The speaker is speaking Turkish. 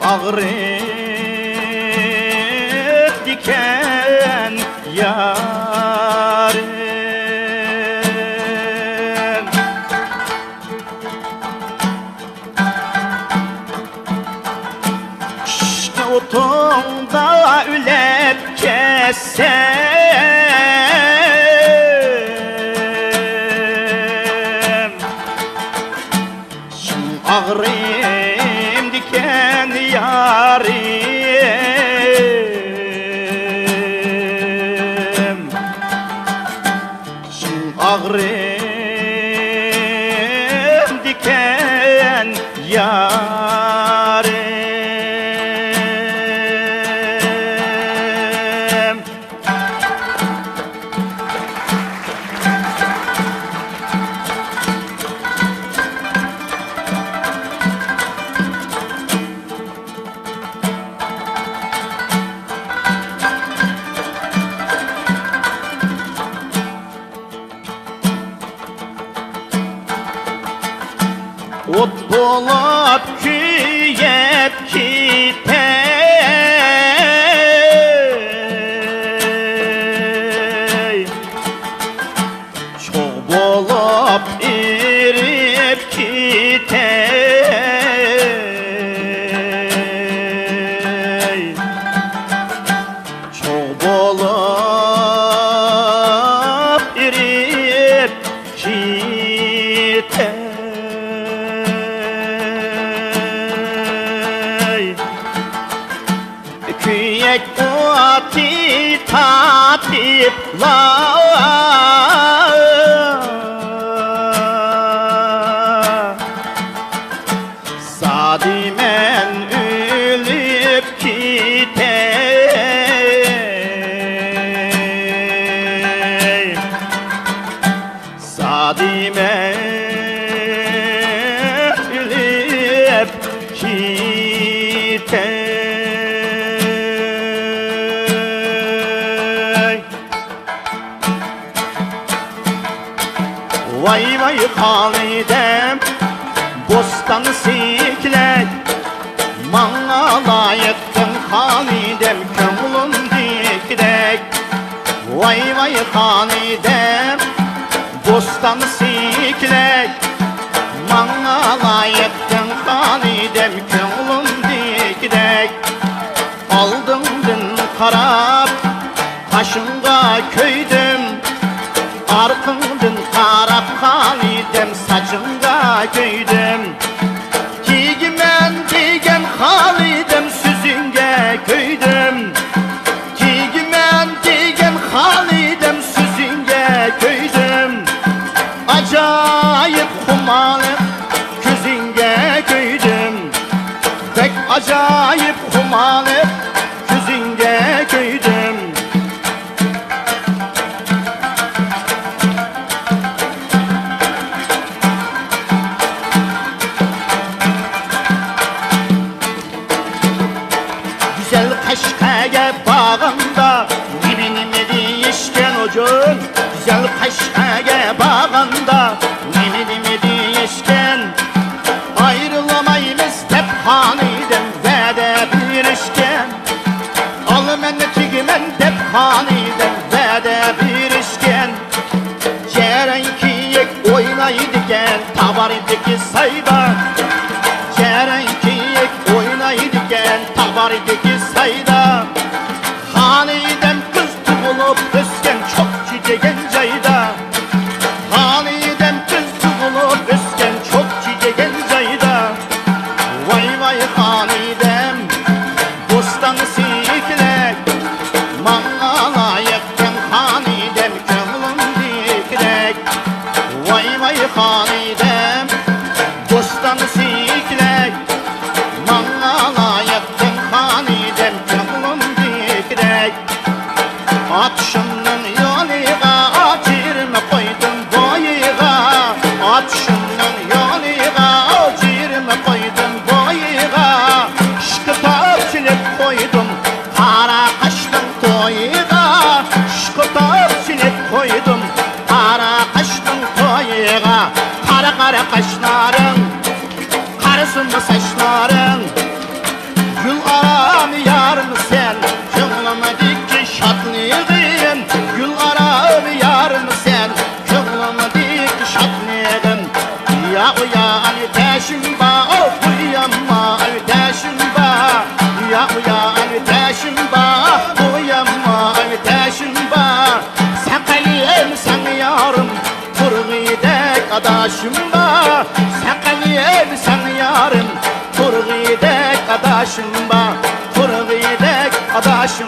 ağrıp diken yarım. İşte otunda ülep kessem, şimdi ağrım diken yarım, şimdi ağrım diken yarım. Ot bulup küyüp gitey, çok bulup erip gitey, çok bulup erip gitey. Kuyek oti tatiplar, sadimen ölüp gitey, sadimen ölüp gitey. Vay vay halidem, bostanı siklek, bana layıktın halidem, kömlüm diklek. Vay vay halidem, bostanı siklek, bana layıktın halidem, kömlüm diklek. Aldımdın karab, kaşımda köydüm, arkımdın karab halidem, saçımda köydüm. Kigimen degen halidem, süzünge köydüm. Kigimen degen halidem, süzünge köydüm. Acayip humalık küzünge köydüm. Pek acayip humalık küzünge köydüm. Güzel Kaşkaya bağında nimini değişken ocun, güzel Kaşkaya bağında nimini değişken, ayrılamayız hep haniden vede birişken. Al mennetigmen hep haniden vede birişken. Cerenkiyek oynaydıken tabarideki sayda, Cerenkiyek oynaydıken tabarideki sayda. Hanidem kız tuğulup ösken çok çiçeken cayda, hanidem kız tuğulup ösken çok çiçeken cayda. Vay vay hanidem, bostanı siklek, bana layıkken hanidem, kömlüm diklek. Vay vay hanidem, bostanı siklek, bana layıkken hanidem, kömlüm diklek. Atşımın yoluna acirme koydum boyuna, atşımın yoluna acirme koydum boyuna. adaşım ba Sakal elsen yarın Turgidek adaşım ba Turgidek adaşım